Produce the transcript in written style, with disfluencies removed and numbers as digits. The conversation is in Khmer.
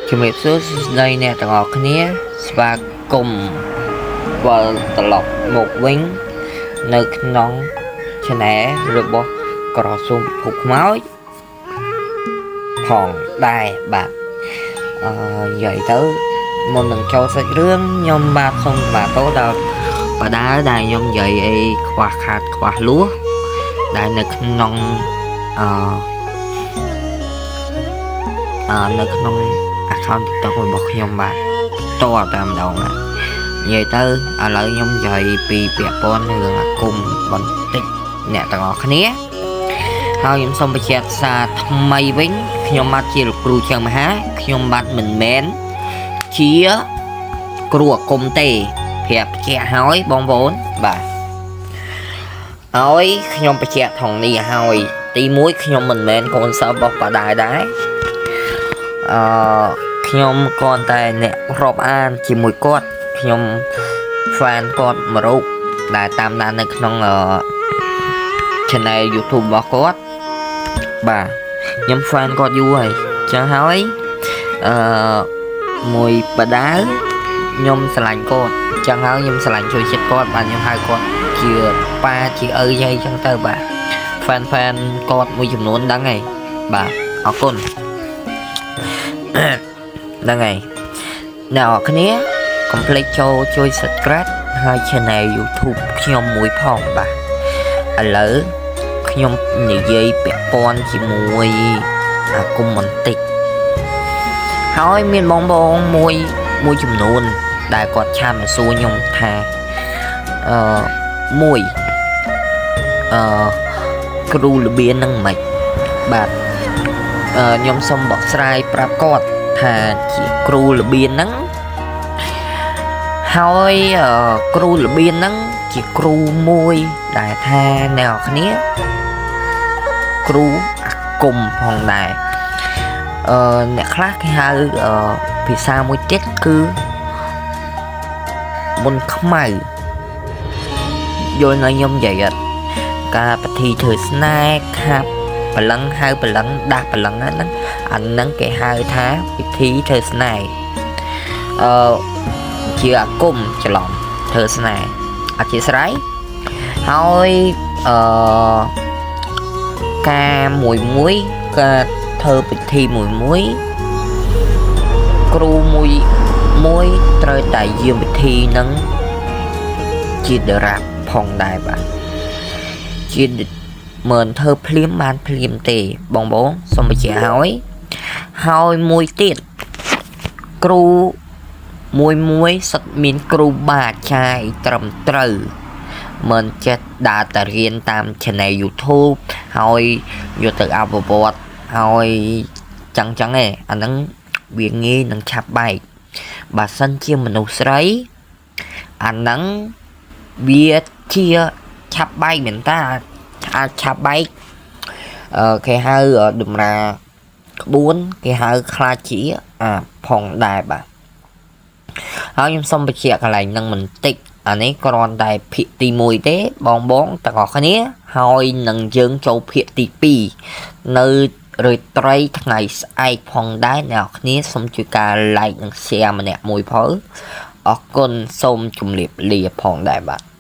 ជំរាបសួរស្ដីអ្នកទាំងអស់គ្នាស្វាគមន៍វិលត្រឡប់មកវិញនៅក្នុង channel របស់ក្រសួងពិភពខ្មោចផងដែរបាទនិយាយទៅមុននឹងចូលសាច់រឿងខ្ញុំបាទសូមបាទតោដល់បដាដែលខ្ញុំនិយាយអីខ្វះខាតខ្វះលួសដែលនៅក្នុងនៅក្នុង account TikTok របស់ខ្ញុំបាទតតែម្ដងនិយាយទៅឥឡូវខ្ញុំនិយាយពីពាក់ព័ន្ធនឹងអាគមបន្តិចអ្នកទាំងអស់គ្នាហើយខ្ញុំសូមបញ្ជាក់សារថ្មីវិញខ្ញុំបាទជាលោកគ្រូជាងមហាខ្ញុំបាទមិនមែនជាគ្រូអាគមទេប្រាប់បញ្ជាក់ហើយបងប្អូនបាទហើយខ្ញុំបញ្ជាក់ថងនេះហើយទី1ខ្ញុំមិនមែនកូនសិស្សរបស់បដាដែរខ្ញុំគ្រាន់តែអ្នករាប់អានជាមួយគាត់ខ្ញុំ fan គាត់មួយរូបដែលតាមដាននៅក្នុង channel YouTube របស់គាត់បាទខ្ញុំ fan គាត់យូរហើយចឹងហើយមួយបដាខ្ញុំស្រឡាញ់គាត់ចឹងហើយខ្ញុំស្រឡាញ់ជួយចិត្តគាត់បាទខ្ញុំហៅគាត់ជាប៉ាជាឪយាយចឹងទៅបាទ fan គាត់មួយចំនួនដឹងហើយបាទអរគុណហ្នឹងហើយអ្នកនរគ្នាកុំភ្លេចចូលជួយ subscribe ហើយ channel YouTube ខ្ញុំមួយផងបាទឥឡូវខ្ញុំនិយាយពាក់ព័ន្ធជាមួយអាគមបន្តិចហើយមានបងមួយចំនួនដែលគាត់ឆាតមកសួរខ្ញុំថាគ្រូរបៀននឹងមិនបាទខ្ញុំសូមបកស្រាយប្រាប់គាត់ថាជាគ្រូរបៀនហ្នឹងហើយគ្រូរបៀនហ្នឹងជាគ្រូមួយដែលថាអ្នកនរគ្នាគ្រូអាគមផងដែរអ្នកខ្លះគេហៅភាសាមួយទៀតគឺមុនខ្មៅយល់នៅខ្ញុំនិយាយអត់ការពិធីធ្វើស្នេហ៍ខាប់បលឹងហៅបលឹងដាស់បលឹងហ្នឹងអាហ្នឹងគេហៅថាពិធីធ្វើស្នេហ៍ជាអាគមច្រឡំធ្វើស្នេហ៍អធិស្ឋានហើយការមួយការធ្វើពិធីមួយគ្រូមួយត្រូវតែយាមពិធីហ្នឹងជាដរាបផងដែរបាទជាមិនធ្វើភ្លាមបានភ្លាមទេបងសូមបញ្ជាក់ហើយមួយទៀតគ្រូមួយសិតមានគ្រូបាអាចារ្យត្រឹមត្រូវមិនចេះដើរតែរៀនតាម channel YouTube ហើយយកទៅអភិវឌ្ឍហើយចឹងឯងអាហ្នឹងវាងាយនឹងឆាប់បែកបើសិនជាមនុស្សស្រីអាហ្នឹងវាជាឆាប់បែកមែនតាអាចឆាប់បែកគេហៅតម្រាក្បួនគេហៅខ្លាចជាផងដែរបាទហើយខ្ញុំសូមបញ្ជាក់កន្លែងហ្នឹងបន្តិចអានេះគ្រាន់តែភាគទី1ទេបងទាំងអស់គ្នាហើយនឹងយើងចូលភាគទី2នៅរាត្រីថ្ងៃស្អែកផងដែរអ្នកនរគ្នាសូមជួយការ like និង share ម្នាក់មួយផងអរគុណសូមជម្រាបលាផងដែរបាទ